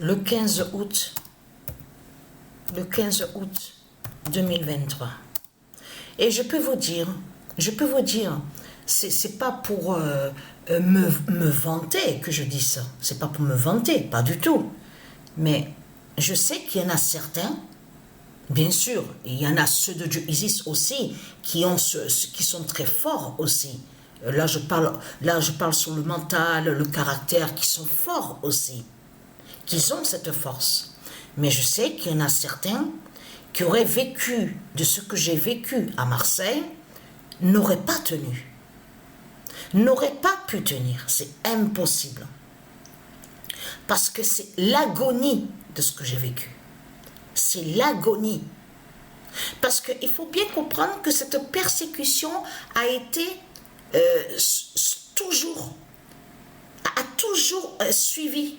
le 15 août 2023. Et je peux vous dire, c'est pas pour me vanter que je dis ça, c'est pas pour me vanter, pas du tout. Mais je sais qu'il y en a certains, bien sûr, il y en a ceux de Dieu Isis aussi, qui sont très forts aussi. Là je parle sur le mental, le caractère, qui sont forts aussi, qu'ils ont cette force. Mais je sais qu'il y en a certains qui auraient vécu de ce que j'ai vécu à Marseille, n'auraient pas tenu. N'auraient pas pu tenir. C'est impossible. Parce que c'est l'agonie de ce que j'ai vécu. C'est l'agonie. Parce qu'il faut bien comprendre que cette persécution a été toujours suivi.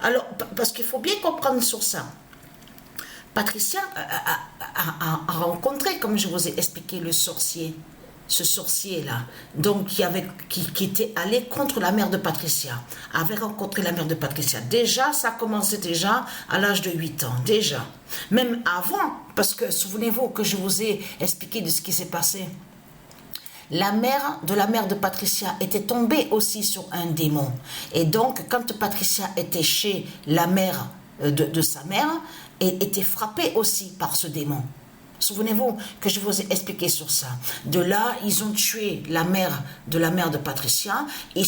Alors, parce qu'il faut bien comprendre sur ça. Patricia a rencontré, comme je vous ai expliqué, le sorcier. Ce sorcier-là, donc qui était allé contre la mère de Patricia, avait rencontré la mère de Patricia. Déjà, ça a commencé déjà à l'âge de 8 ans, déjà. Même avant, parce que souvenez-vous que je vous ai expliqué de ce qui s'est passé. La mère de Patricia était tombée aussi sur un démon. Et donc, quand Patricia était chez la mère de sa mère, elle était frappée aussi par ce démon. Souvenez-vous que je vous ai expliqué sur ça. De là, ils ont tué la mère de Patricia et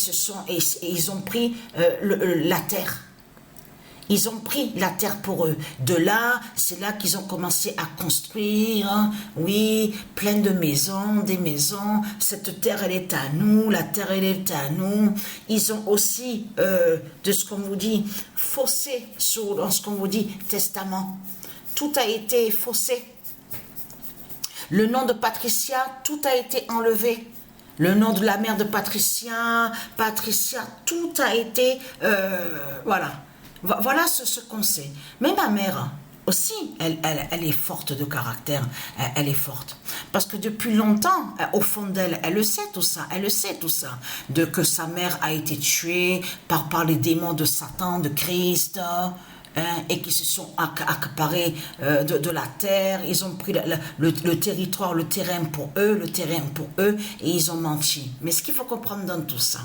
ils ont pris la terre. Ils ont pris la terre pour eux. De là, c'est là qu'ils ont commencé à construire, oui, plein de maisons, des maisons. Cette terre, elle est à nous, la terre, elle est à nous. Ils ont aussi, de ce qu'on vous dit, faussé sur ce qu'on vous dit, testament. Tout a été faussé. Le nom de Patricia, tout a été enlevé. Le nom de la mère de Patricia, tout a été, voilà. Voilà ce qu'on sait. Mais ma mère aussi, elle est forte de caractère, elle est forte. Parce que depuis longtemps, au fond d'elle, elle le sait tout ça, que sa mère a été tuée par les démons de Satan, de Christ, et qui se sont accaparés de la terre. Ils ont pris le territoire, le terrain pour eux, et ils ont menti. Mais ce qu'il faut comprendre dans tout ça,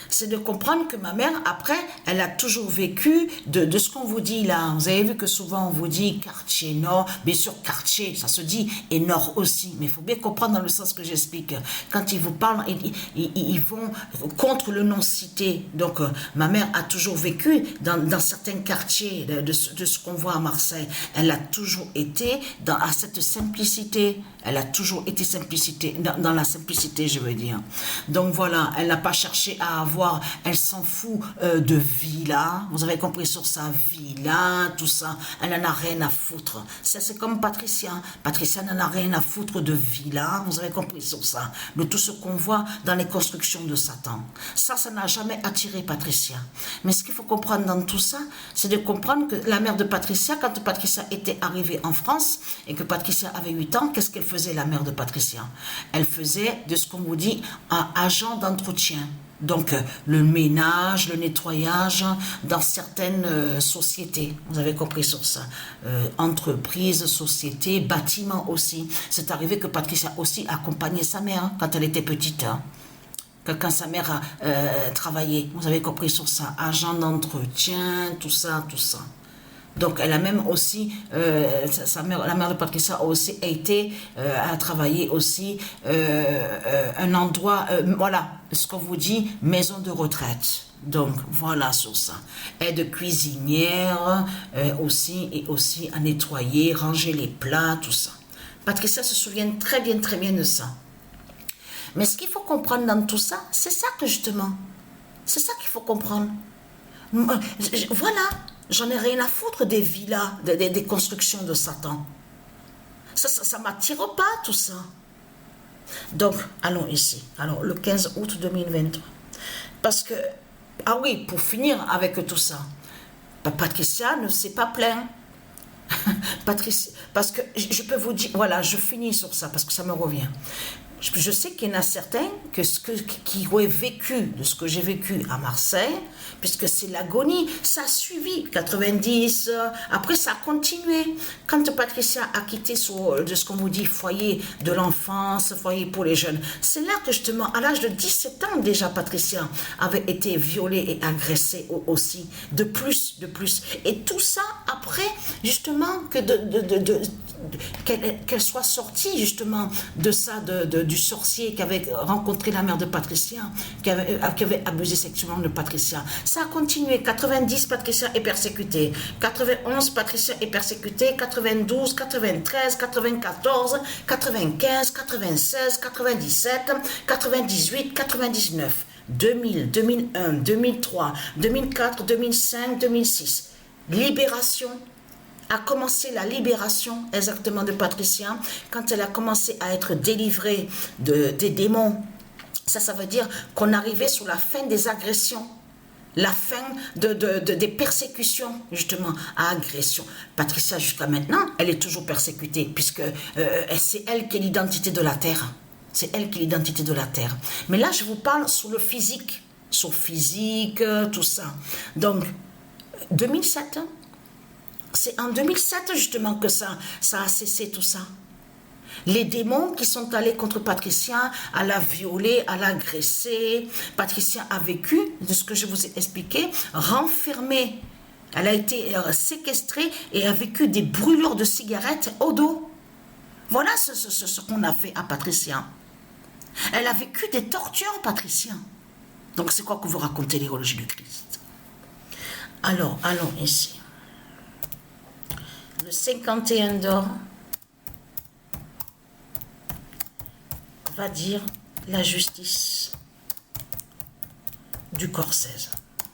c'est de comprendre que ma mère, après, elle a toujours vécu de ce qu'on vous dit là. Vous avez vu que souvent on vous dit quartier nord, bien sûr quartier, ça se dit, et nord aussi. Mais il faut bien comprendre dans le sens que j'explique. Quand ils vous parlent, ils vont contre le non-cité. Donc, ma mère a toujours vécu dans certains quartiers de ce qu'on voit à Marseille. Elle a toujours été à cette simplicité. Elle a toujours été dans la simplicité, je veux dire. Donc voilà, elle n'a pas cherché à avoir, elle s'en fout de villa, vous avez compris sur sa villa, tout ça, elle n'en a rien à foutre. C'est comme Patricia, Patricia n'en a rien à foutre de villa, vous avez compris sur ça, de tout ce qu'on voit dans les constructions de Satan. Ça n'a jamais attiré Patricia. Mais ce qu'il faut comprendre dans tout ça, c'est de comprendre que la mère de Patricia, quand Patricia était arrivée en France, et que Patricia avait 8 ans, qu'est-ce qu'elle faisait, la mère de Patricia? Elle faisait de ce qu'on vous dit un agent d'entretien. Donc, le ménage, le nettoyage dans certaines sociétés. Vous avez compris sur ça. Entreprises, sociétés, bâtiments aussi. C'est arrivé que Patricia aussi accompagnait sa mère quand elle était petite. Quand sa mère a travaillé. Vous avez compris sur ça. Agent d'entretien, tout ça. Donc, elle a même aussi, la mère de Patricia a aussi été, a travaillé aussi un endroit, voilà, ce qu'on vous dit, maison de retraite. Donc, voilà sur ça. Aide cuisinière aussi, et aussi à nettoyer, ranger les plats, tout ça. Patricia se souvient très bien de ça. Mais ce qu'il faut comprendre dans tout ça, c'est ça que justement, c'est ça qu'il faut comprendre. Voilà. J'en ai rien à foutre des villas, des constructions de Satan. Ça m'attire pas, tout ça. Donc, allons ici. Alors, le 15 août 2023. Parce que, ah oui, pour finir avec tout ça, Patricia ne s'est pas plaint. Patricia, parce que je peux vous dire, voilà, je finis sur ça, parce que ça me revient. je sais qu'il y en a certains qui ont vécu de ce que j'ai vécu à Marseille, puisque c'est l'agonie, ça a suivi, 90, après ça a continué. Quand Patricia a quitté de ce qu'on vous dit, foyer de l'enfance, foyer pour les jeunes, c'est là que justement, à l'âge de 17 ans déjà, Patricia avait été violée et agressée aussi, de plus. Et tout ça après, justement, qu'elle soit sortie justement de ça, du sorcier qui avait rencontré la mère de Patricia, qui avait abusé sexuellement de Patricia. Ça a continué. 90, Patricia est persécutée. 91, Patricia est persécutée. 92, 93, 94, 95, 96, 97, 98, 99, 2000, 2001, 2003, 2004, 2005, 2006. Libération. A commencé la libération exactement de Patricia quand elle a commencé à être délivrée des démons. Ça veut dire qu'on arrivait sur la fin des agressions, la fin des persécutions justement à agression. Patricia jusqu'à maintenant, elle est toujours persécutée puisque c'est elle qui est l'identité de la terre. C'est elle qui est l'identité de la terre. Mais là je vous parle sur le physique, tout ça. Donc 2007. C'est en 2007 justement que ça a cessé tout ça. Les démons qui sont allés contre Patricia, à la violer, à l'agresser. Patricia a vécu, de ce que je vous ai expliqué, renfermée. Elle a été séquestrée et a vécu des brûlures de cigarettes au dos. Voilà ce qu'on a fait à Patricia. Elle a vécu des tortures, Patricia. Donc c'est quoi que vous racontez l'héréologie du Christ? Alors, allons ici. Le 51 d'or va dire la justice du corps 16.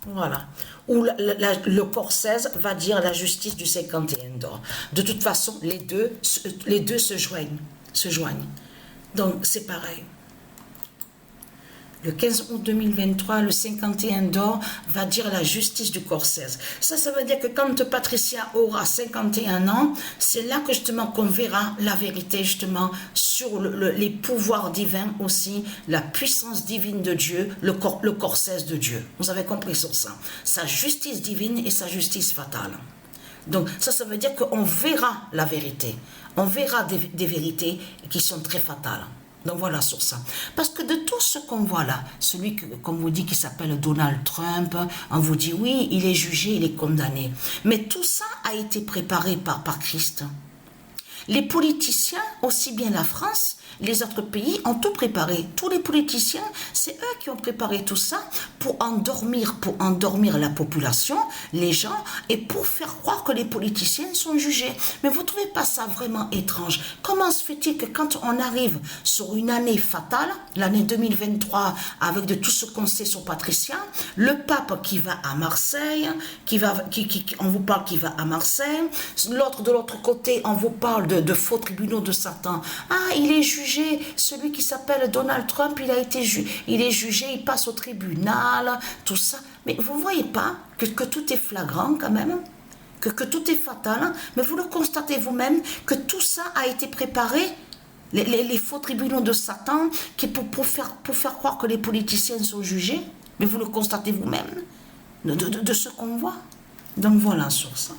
Voilà. Ou le corps 16 va dire la justice du 51 d'or. De toute façon, les deux se joignent. Donc, c'est pareil. Le 15 août 2023, le 51 d'or va dire la justice du corps 16. Ça veut dire que quand Patricia aura 51 ans, c'est là que justement qu'on verra la vérité justement sur les pouvoirs divins aussi, la puissance divine de Dieu, le corps 16 de Dieu. Vous avez compris sur ça. Sa justice divine et sa justice fatale. Donc ça veut dire qu'on verra la vérité. On verra des vérités qui sont très fatales. Donc voilà sur ça. Parce que de tout ce qu'on voit là, celui qu'on vous dit qui s'appelle Donald Trump, on vous dit oui, il est jugé, il est condamné. Mais tout ça a été préparé par Christ. Les politiciens, aussi bien la France, les autres pays, ont tout préparé. Tous les politiciens, c'est eux qui ont préparé tout ça pour endormir la population, les gens, et pour faire croire que les politiciens sont jugés. Mais vous ne trouvez pas ça vraiment étrange? Comment se fait-il que quand on arrive sur une année fatale, l'année 2023, avec de tout ce qu'on sait sur Patricia, le pape qui va à Marseille, on vous parle qui va à Marseille, de l'autre côté, on vous parle de faux tribunaux de Satan. Ah, il est jugé, celui qui s'appelle Donald Trump, il est jugé, il passe au tribunal, tout ça. Mais vous ne voyez pas que tout est flagrant quand même, que tout est fatal, mais vous le constatez vous-même que tout ça a été préparé, les faux tribunaux de Satan, pour faire croire que les politiciens sont jugés, mais vous le constatez vous-même de ce qu'on voit. Donc voilà sur ça.